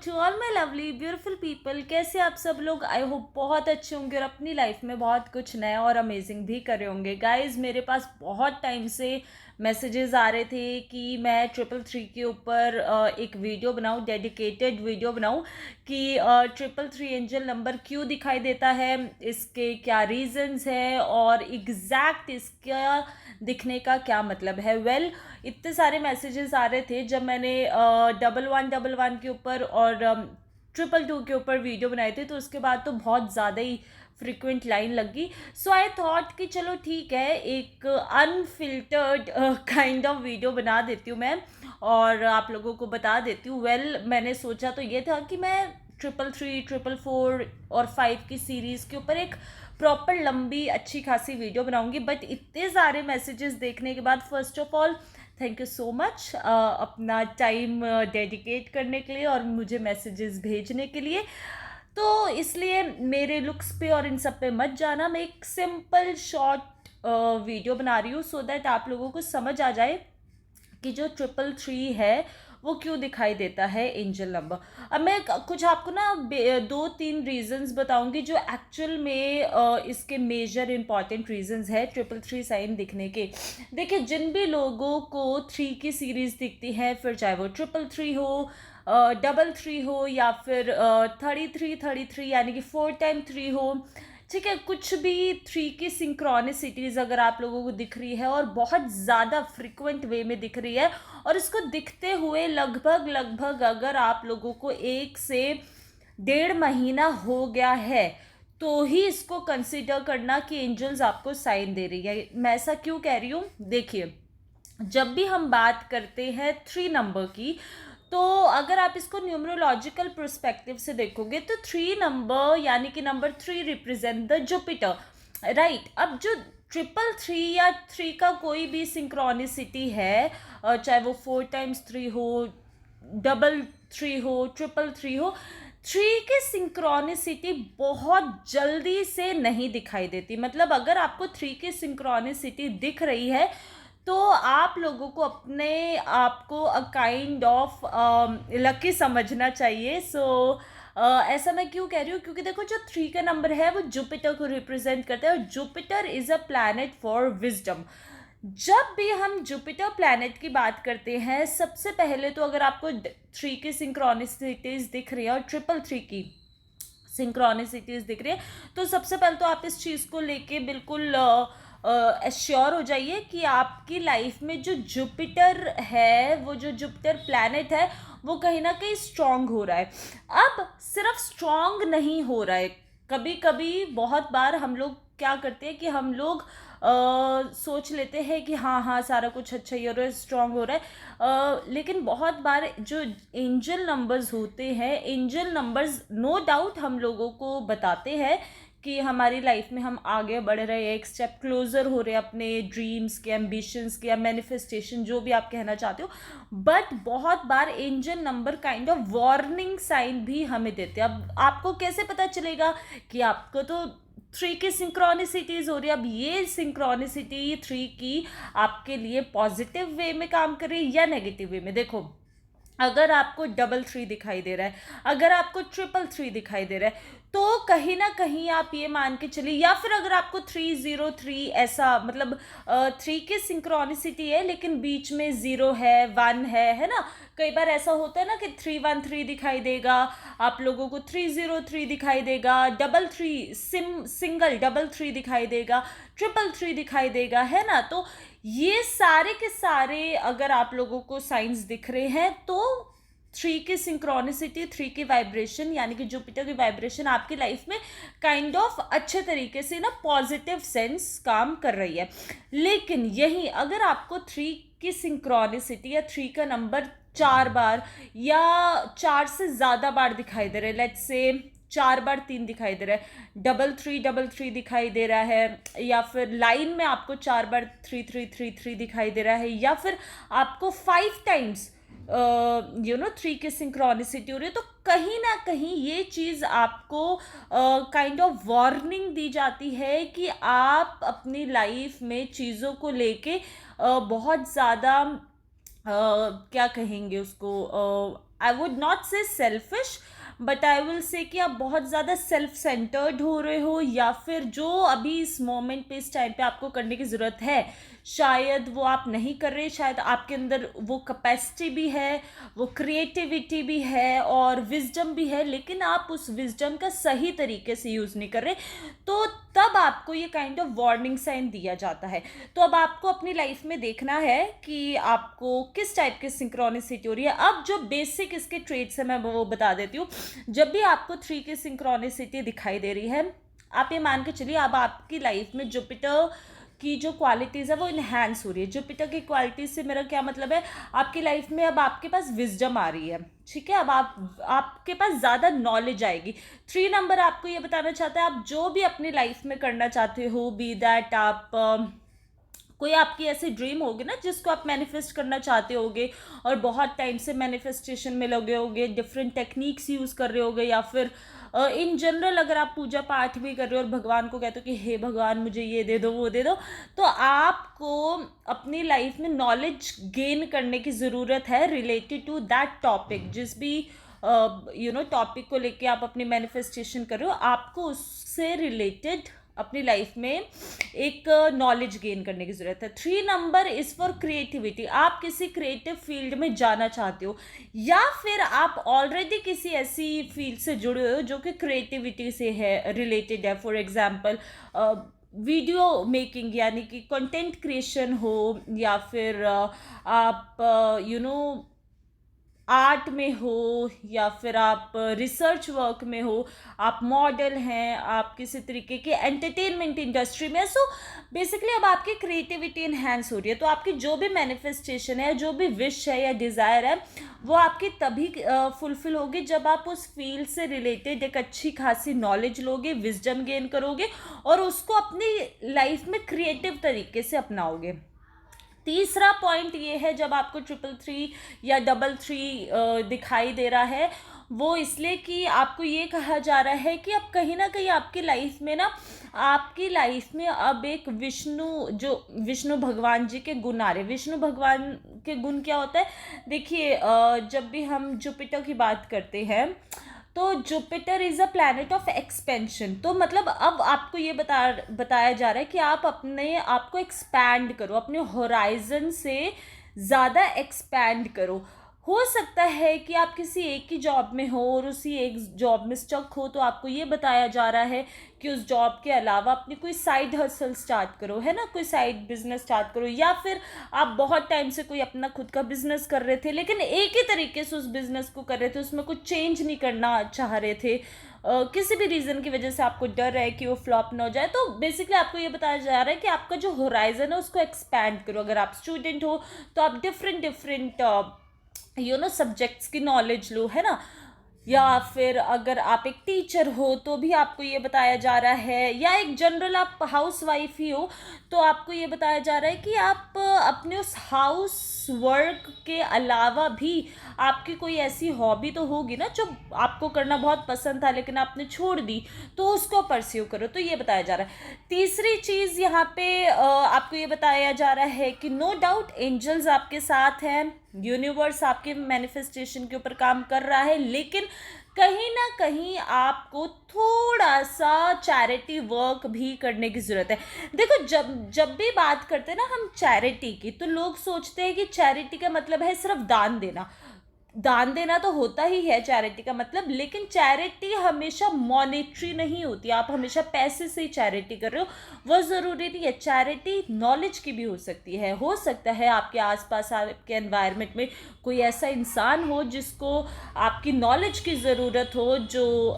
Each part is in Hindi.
To all my lovely beautiful people. कैसे आप सब लोग? आई होप बहुत अच्छे होंगे और अपनी लाइफ में बहुत कुछ नया और अमेजिंग भी कर रहे होंगे। गाइज, मेरे पास बहुत टाइम से मैसेजेस आ रहे थे कि मैं 333 के ऊपर एक वीडियो बनाऊं, डेडिकेटेड वीडियो बनाऊं कि 333 एंजल नंबर क्यों दिखाई देता है, इसके क्या रीजंस है और एग्जैक्ट इसका दिखने का क्या मतलब है। इतने सारे मैसेजेस आ रहे थे जब मैंने 1111 के ऊपर और 222 के ऊपर वीडियो बनाए थे, तो उसके बाद तो बहुत ज़्यादा ही फ्रिक्वेंट लाइन लगी। सो आई थॉट कि चलो ठीक है, एक अनफिल्टर्ड काइंड ऑफ वीडियो बना देती हूँ मैं और आप लोगों को बता देती हूँ। मैंने सोचा तो ये था कि मैं 333, 444 और 5 की सीरीज़ के ऊपर एक प्रॉपर लंबी अच्छी खासी वीडियो बनाऊंगी, बट इतने सारे मैसेजेस देखने के बाद first of all thank you so much अपना टाइम डेडिकेट करने के लिए और मुझे मैसेजेस भेजने के लिए। तो इसलिए मेरे लुक्स पे और इन सब पे मत जाना, मैं एक सिंपल शॉर्ट वीडियो बना रही हूँ सो दैट आप लोगों को समझ आ जाए कि जो 333 है वो क्यों दिखाई देता है एंजल नंबर। अब मैं कुछ आपको ना 2-3 रीजंस बताऊंगी जो एक्चुअल में इसके मेजर इंपॉर्टेंट रीजंस है 333 साइन दिखने के। देखिए, जिन भी लोगों को 3 की सीरीज दिखती है, फिर चाहे वो 333 हो, 33 हो या फिर 33 यानी कि 4 टाइम 3 हो, ठीक है, कुछ भी 3 की सिंक्रोनिसिटीज अगर आप लोगों को दिख रही है और बहुत ज़्यादा फ्रिक्वेंट वे में दिख रही है और इसको दिखते हुए लगभग अगर आप लोगों को 1 से 1.5 महीना हो गया है, तो ही इसको कंसिडर करना कि एंजल्स आपको साइन दे रही है। मैं ऐसा क्यों कह रही हूँ? देखिए, जब भी हम बात करते हैं 3 नंबर की, तो अगर आप इसको न्यूमरोलॉजिकल पर्सपेक्टिव से देखोगे तो 3 नंबर यानी कि number 3 represent the Jupiter, right. अब जो 333 या 3 का कोई भी सिंक्रोनिसिटी है, चाहे वो 4 टाइम्स 3 हो, 33 हो, 333 हो, 3 की सिंक्रोनिसिटी बहुत जल्दी से नहीं दिखाई देती। मतलब अगर आपको 3 की सिंक्रोनिसिटी दिख रही है तो आप लोगों को अपने आप को अ काइंड ऑफ लकी समझना चाहिए। ऐसा मैं क्यों कह रही हूँ? क्योंकि देखो, जो 3 का नंबर है वो जुपिटर को रिप्रेजेंट करता है और Jupiter is a planet for wisdom. जब भी हम जुपिटर प्लैनेट की बात करते हैं, सबसे पहले तो अगर आपको 3 की सिंक्रोनिसिटीज दिख रही है और 333 की सिंक्रोनिसिटीज दिख रही है, तो सबसे पहले तो आप इस चीज़ को लेके बिल्कुल एश्योर हो जाइए कि आपकी लाइफ में जो जुपिटर है, वो जो जुपिटर प्लैनेट है, वो कहीं ना कहीं स्ट्रांग हो रहा है। अब सिर्फ स्ट्रांग नहीं हो रहा है, कभी कभी बहुत बार हम लोग क्या करते हैं कि हम लोग सोच लेते हैं कि हाँ हाँ सारा कुछ अच्छा ही हो रहा है, स्ट्रांग हो रहा है, लेकिन बहुत बार जो एंजल नंबर्स होते हैं, एंजल नंबर्स नो डाउट हम लोगों को बताते हैं कि हमारी लाइफ में हम आगे बढ़ रहे हैं, एक स्टेप क्लोजर हो रहे हैं अपने ड्रीम्स के, एम्बिशंस के या मैनिफेस्टेशन, जो भी आप कहना चाहते हो। बट बहुत बार angel number kind of warning sign भी हमें देते हैं। अब आपको कैसे पता चलेगा कि आपको तो 3 की सिंक्रोनिसिटीज हो रही है? अब ये सिंक्रोनिसिटी 3 की आपके लिए पॉजिटिव वे में काम कर रही है या नेगेटिव वे में? देखो, अगर आपको 33 दिखाई दे रहा है, अगर आपको 333 दिखाई दे रहा है, तो कहीं ना कहीं आप ये मान के चलिए, या फिर अगर आपको 303 ऐसा, मतलब 3 की सिंक्रोनिसिटी है लेकिन बीच में 0 है, 1 है ना। कई बार ऐसा होता है ना कि 313 दिखाई देगा, आप लोगों को 303 दिखाई देगा, 33 सिंगल 33 दिखाई देगा, 333 दिखाई देगा, है ना। तो ये सारे के सारे अगर आप लोगों को साइंस दिख रहे हैं, तो 3 की सिंक्रोनिसिटी, 3 की वाइब्रेशन यानी कि जुपिटर की वाइब्रेशन आपकी लाइफ में काइंड ऑफ अच्छे तरीके से ना पॉजिटिव सेंस काम कर रही है। लेकिन यही अगर आपको 3 की सिंक्रोनिसिटी या 3 का नंबर 4 बार या 4 से ज़्यादा बार दिखाई दे रहा है, लेट्स से 4 बार 3 दिखाई दे रहा है, 33 दिखाई दे रहा है, या फिर लाइन में आपको 4 बार 33 दिखाई दे रहा है, या फिर आपको 5 टाइम्स 3 की सिंक्रोनिसिटी हो रही है, तो कहीं ना कहीं ये चीज़ आपको काइंड ऑफ वार्निंग दी जाती है कि आप अपनी लाइफ में चीज़ों को लेके बहुत ज़्यादा क्या कहेंगे उसको, आई वुड नॉट से selfish, but I will say कि आप बहुत ज़्यादा सेल्फ सेंटर्ड हो रहे हो, या फिर जो अभी इस मोमेंट पे, इस टाइम पे आपको करने की ज़रूरत है, शायद वो आप नहीं कर रहे, शायद आपके अंदर वो कैपेसिटी भी है, वो क्रिएटिविटी भी है और विजडम भी है, लेकिन आप उस विजडम का सही तरीके से यूज़ नहीं कर रहे, तो तब आपको ये काइंड ऑफ वार्निंग साइन दिया जाता है। तो अब आपको अपनी लाइफ में देखना है कि आपको किस टाइप की सिंक्रोनिसिटी हो रही है। अब जो बेसिक इसके ट्रेड्स है मैं वो बता देती हूँ। जब भी आपको 3 की सिंक्रोनिसिटी दिखाई दे रही है, आप ये मान के चलिए अब आपकी लाइफ में जुपिटर की जो क्वालिटीज़ है वो इन्हांस हो रही है। जुपिटर की क्वालिटीज से मेरा क्या मतलब है, आपकी लाइफ में अब आपके पास विजडम आ रही है, ठीक है, अब आपके पास ज़्यादा नॉलेज आएगी। 3 नंबर आपको ये बताना चाहता है, आप जो भी अपनी लाइफ में करना चाहते हो, बी दैट आप कोई आपकी ऐसी ड्रीम होगी ना जिसको आप मैनिफेस्ट करना चाहते होगे और बहुत टाइम से मैनिफेस्टेशन में लगे होगे, डिफरेंट टेक्निक्स यूज़ कर रहे होगे, या फिर इन जनरल अगर आप पूजा पाठ भी कर रहे हो और भगवान को कहते हो कि हे भगवान मुझे ये दे दो वो दे दो, तो आपको अपनी लाइफ में नॉलेज गेन करने की ज़रूरत है रिलेटेड टू दैट टॉपिक। जिस भी टॉपिक को लेके आप अपनी मैनिफेस्टेशन कर रहे हो, आपको उससे रिलेटेड अपनी लाइफ में एक नॉलेज गेन करने की ज़रूरत है। 3 नंबर इज़ फॉर क्रिएटिविटी। आप किसी क्रिएटिव फील्ड में जाना चाहते हो, या फिर आप ऑलरेडी किसी ऐसी फील्ड से जुड़े हो जो कि क्रिएटिविटी से है, रिलेटेड है। फॉर एग्जांपल वीडियो मेकिंग यानी कि कंटेंट क्रिएशन हो, या फिर आप आर्ट में हो, या फिर आप रिसर्च वर्क में हो, आप मॉडल हैं, आप किसी तरीके की एंटरटेनमेंट इंडस्ट्री में। सो बेसिकली अब आपकी क्रिएटिविटी इन्हांस हो रही है, तो आपकी जो भी मैनिफेस्टेशन है, जो भी विश है या डिज़ायर है, वो आपकी तभी फुलफिल होगी जब आप उस फील्ड से रिलेटेड एक अच्छी खासी नॉलेज लोगे, विजडम गेन करोगे और उसको अपनी लाइफ में क्रिएटिव तरीके से अपनाओगे। तीसरा पॉइंट ये है, जब आपको 333 या 33 दिखाई दे रहा है, वो इसलिए कि आपको ये कहा जा रहा है कि अब कहीं ना कहीं आपकी लाइफ में ना, आपकी लाइफ में अब एक विष्णु भगवान जी के गुण आ रहे। विष्णु भगवान के गुण क्या होता है, देखिए जब भी हम जुपिटर की बात करते हैं तो Jupiter is a planet of expansion. तो मतलब अब आपको ये बताया जा रहा है कि आप अपने आप को एक्सपैंड करो, अपने होराइजन से ज़्यादा एक्सपैंड करो। हो सकता है कि आप किसी एक ही जॉब में हो और उसी एक जॉब में स्टक हो, तो आपको ये बताया जा रहा है कि उस जॉब के अलावा अपनी कोई साइड हसल स्टार्ट करो, है ना, कोई साइड बिजनेस स्टार्ट करो। या फिर आप बहुत टाइम से कोई अपना खुद का बिजनेस कर रहे थे, लेकिन एक ही तरीके से उस बिजनेस को कर रहे थे, उसमें कुछ चेंज नहीं करना चाह रहे थे, किसी भी रीज़न की वजह से आपको डर है कि वो फ्लॉप ना हो जाए। तो बेसिकली आपको ये बताया जा रहा है कि आपका जो होराइजन है उसको एक्सपैंड करो। अगर आप स्टूडेंट हो तो आप डिफरेंट सब्जेक्ट्स की नॉलेज लो, है ना, या फिर अगर आप एक टीचर हो तो भी आपको ये बताया जा रहा है, या एक जनरल आप हाउस वाइफ ही हो तो आपको ये बताया जा रहा है कि आप अपने उस हाउस वर्क के अलावा भी आपकी कोई ऐसी हॉबी तो होगी ना जो आपको करना बहुत पसंद था लेकिन आपने छोड़ दी, तो उसको परस्यू करो। तो ये बताया जा रहा है। तीसरी चीज़ यहाँ पे आपको ये बताया जा रहा है कि नो डाउट एंजल्स आपके साथ हैं, यूनिवर्स आपके मैनिफेस्टेशन के ऊपर काम कर रहा है, लेकिन कहीं ना कहीं आपको थोड़ा सा चैरिटी वर्क भी करने की ज़रूरत है। देखो जब भी बात करते हैं ना हम चैरिटी की, तो लोग सोचते हैं कि चैरिटी का मतलब है सिर्फ दान देना। दान देना तो होता ही है चैरिटी का मतलब, लेकिन चैरिटी हमेशा मॉनेटरी नहीं होती। आप हमेशा पैसे से ही चैरिटी कर रहे हो, वो ज़रूरी नहीं है। चैरिटी नॉलेज की भी हो सकती है। हो सकता है आपके आसपास आपके एनवायरनमेंट में कोई ऐसा इंसान हो जिसको आपकी नॉलेज की ज़रूरत हो, जो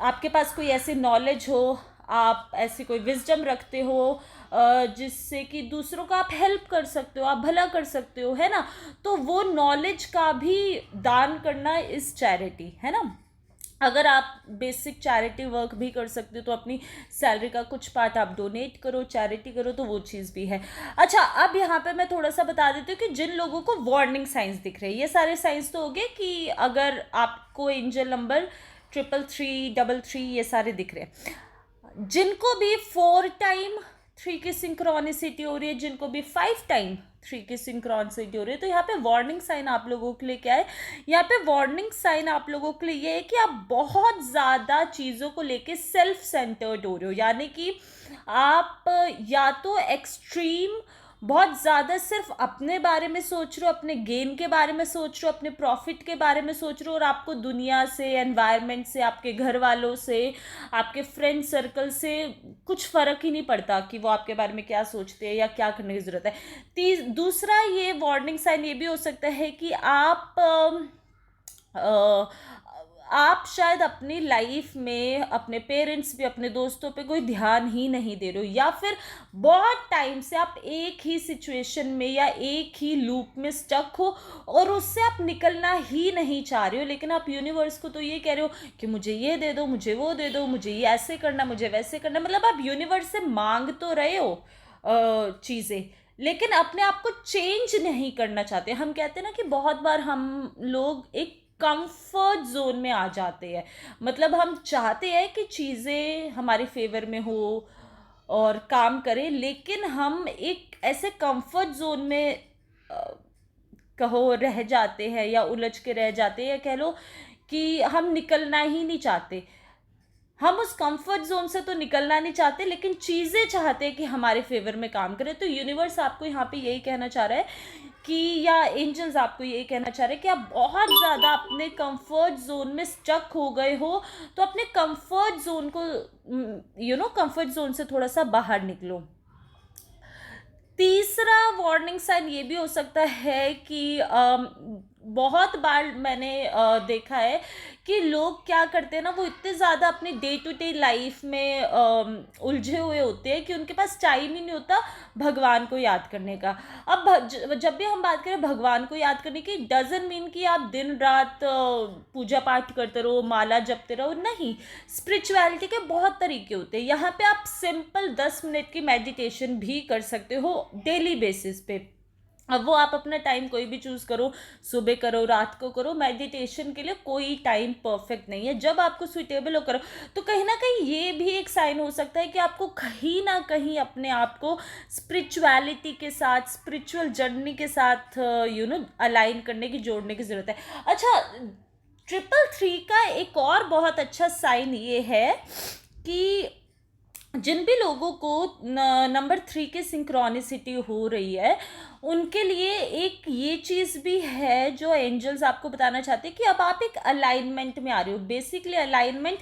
आपके पास कोई ऐसी नॉलेज हो, आप ऐसी कोई विजडम रखते हो जिससे कि दूसरों का आप हेल्प कर सकते हो, आप भला कर सकते हो, है ना, तो वो नॉलेज का भी दान करना इस चैरिटी, है ना। अगर आप बेसिक चैरिटी वर्क भी कर सकते हो तो अपनी सैलरी का कुछ पार्ट आप डोनेट करो, चैरिटी करो, तो वो चीज़ भी है। अच्छा, अब यहाँ पे मैं थोड़ा सा बता देती हूँ कि जिन लोगों को वार्निंग साइंस दिख रहे हैं, ये सारे साइंस तो हो गए कि अगर आपको एंजल नंबर 333, 33 ये सारे दिख रहे हैं। जिनको भी 4 टाइम 3 की सिंक्रोनिसिटी हो रही है, जिनको भी 5 टाइम 3 की सिंक्रोनिसिटी हो रही है। तो यहाँ पे वार्निंग साइन आप लोगों के लिए क्या है, यहाँ पे वार्निंग साइन आप लोगों के लिए ये है कि आप बहुत ज़्यादा चीज़ों को लेके सेल्फ सेंटर्ड हो रहे हो, यानी कि आप या तो एक्सट्रीम बहुत ज़्यादा सिर्फ अपने बारे में सोच रहे हो, अपने गेन के बारे में सोच रहे हो, अपने प्रॉफिट के बारे में सोच रहे हो, और आपको दुनिया से, एनवायरनमेंट से, आपके घर वालों से, आपके फ्रेंड सर्कल से कुछ फ़र्क ही नहीं पड़ता कि वो आपके बारे में क्या सोचते हैं या क्या करने की ज़रूरत है। दूसरा ये वार्निंग साइन ये भी हो सकता है कि आप शायद अपनी लाइफ में अपने पेरेंट्स पे, अपने दोस्तों पे कोई ध्यान ही नहीं दे रहे हो, या फिर बहुत टाइम से आप एक ही सिचुएशन में या एक ही लूप में स्टक हो और उससे आप निकलना ही नहीं चाह रहे हो, लेकिन आप यूनिवर्स को तो ये कह रहे हो कि मुझे ये दे दो, मुझे वो दे दो, मुझे ये ऐसे करना, मुझे वैसे करना। मतलब आप यूनिवर्स से मांग तो रहे हो चीज़ें, लेकिन अपने आप को चेंज नहीं करना चाहते। हम कहते हैं ना कि बहुत बार हम लोग एक कंफर्ट जोन में आ जाते हैं, मतलब हम चाहते हैं कि चीज़ें हमारे फेवर में हो और काम करें, लेकिन हम एक ऐसे कंफर्ट जोन में कहो रह जाते हैं या उलझ के रह जाते हैं, या कह लो कि हम निकलना ही नहीं चाहते। हम उस कंफर्ट जोन से तो निकलना नहीं चाहते, लेकिन चीज़ें चाहते हैं कि हमारे फेवर में काम करें। तो यूनिवर्स आपको यहाँ पे यही कहना चाह रहा है कि, या एंजल्स आपको यही कहना चाह रहे हैं कि आप बहुत ज़्यादा अपने कंफर्ट जोन में स्टक हो गए हो, तो अपने कंफर्ट जोन को कंफर्ट जोन से थोड़ा सा बाहर निकलो। तीसरा वार्निंग साइन ये भी हो सकता है कि बहुत बार मैंने देखा है कि लोग क्या करते हैं ना, वो इतने ज़्यादा अपनी डे टू डे लाइफ में उलझे हुए होते हैं कि उनके पास टाइम ही नहीं होता भगवान को याद करने का। अब जब भी हम बात करें भगवान को याद करने की, डजंट मीन कि आप दिन रात पूजा पाठ करते रहो, माला जपते रहो, नहीं। स्पिरिचुअलिटी के बहुत तरीके होते हैं। यहाँ पे आप सिंपल 10 मिनट की मेडिटेशन भी कर सकते हो डेली बेसिस पे। अब वो आप अपना टाइम कोई भी चूज़ करो, सुबह करो, रात को करो, मेडिटेशन के लिए कोई टाइम परफेक्ट नहीं है, जब आपको सुइटेबल हो करो। तो कहीं ना कहीं ये भी एक साइन हो सकता है कि आपको कहीं ना कहीं अपने आप को स्पिरिचुअलिटी के साथ, स्पिरिचुअल जर्नी के साथ अलाइन करने की, जोड़ने की ज़रूरत है। अच्छा, 333 का एक और बहुत अच्छा साइन ये है कि जिन भी लोगों को नंबर 3 की सिंक्रोनिसिटी हो रही है, उनके लिए एक ये चीज़ भी है जो एंजल्स आपको बताना चाहते हैं कि अब आप एक अलाइनमेंट में आ रहे हो। बेसिकली अलाइनमेंट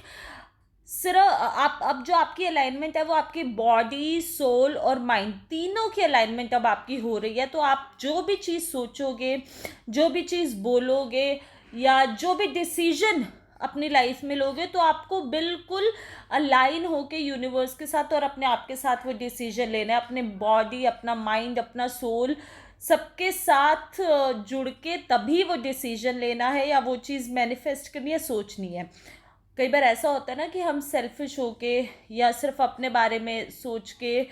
सिर्फ आप, अब जो आपकी अलाइनमेंट है वो आपकी बॉडी, सोल और माइंड, तीनों की अलाइनमेंट अब आपकी हो रही है। तो आप जो भी चीज़ सोचोगे, जो भी चीज़ बोलोगे, या जो भी डिसीजन अपनी लाइफ में लोगे, तो आपको बिल्कुल अलाइन होके यूनिवर्स के साथ और अपने आप के साथ वो डिसीजन लेना है। अपने बॉडी, अपना माइंड, अपना सोल, सबके साथ जुड़ के तभी वो डिसीजन लेना है, या वो चीज़ मैनिफेस्ट करनी है, सोचनी है। कई बार ऐसा होता है ना कि हम सेल्फिश होके या सिर्फ अपने बारे में सोच के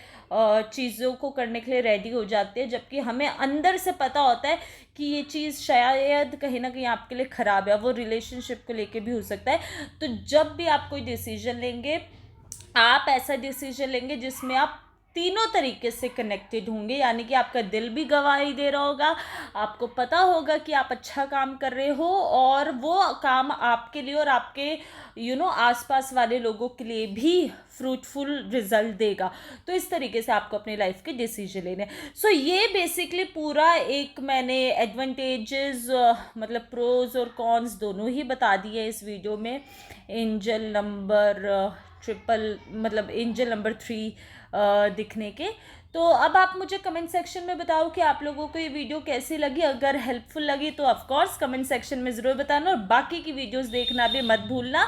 चीज़ों को करने के लिए रेडी हो जाते हैं, जबकि हमें अंदर से पता होता है कि ये चीज़ शायद कहीं ना कहीं आपके लिए ख़राब है। वो रिलेशनशिप को लेके भी हो सकता है। तो जब भी आप कोई डिसीजन लेंगे, आप ऐसा डिसीजन लेंगे जिसमें आप तीनों तरीके से कनेक्टेड होंगे, यानी कि आपका दिल भी गवाही दे रहा होगा, आपको पता होगा कि आप अच्छा काम कर रहे हो, और वो काम आपके लिए और आपके आसपास वाले लोगों के लिए भी फ्रूटफुल रिजल्ट देगा। तो इस तरीके से आपको अपनी लाइफ के डिसीजन लेने। सो ये बेसिकली पूरा एक मैंने एडवांटेजेस, मतलब प्रोज और कॉन्स दोनों ही बता दिए इस वीडियो में। एंजल नंबर एंजल नंबर 3 दिखने के। तो अब आप मुझे कमेंट सेक्शन में बताओ कि आप लोगों को ये वीडियो कैसी लगी। अगर हेल्पफुल लगी तो ऑफ कोर्स कमेंट सेक्शन में ज़रूर बताना, और बाकी की वीडियोस देखना भी मत भूलना।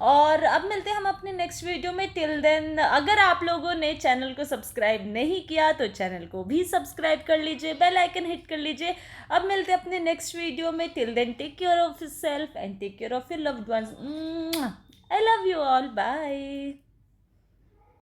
और अब मिलते हैं हम अपने नेक्स्ट वीडियो में। टिल देन, अगर आप लोगों ने चैनल को सब्सक्राइब नहीं किया तो चैनल को भी सब्सक्राइब कर लीजिए, बेल आइकन हिट कर लीजिए। अब मिलते हैं अपने नेक्स्ट वीडियो में। Till then, take care of yourself and take care of your loved ones. I love you all, bye.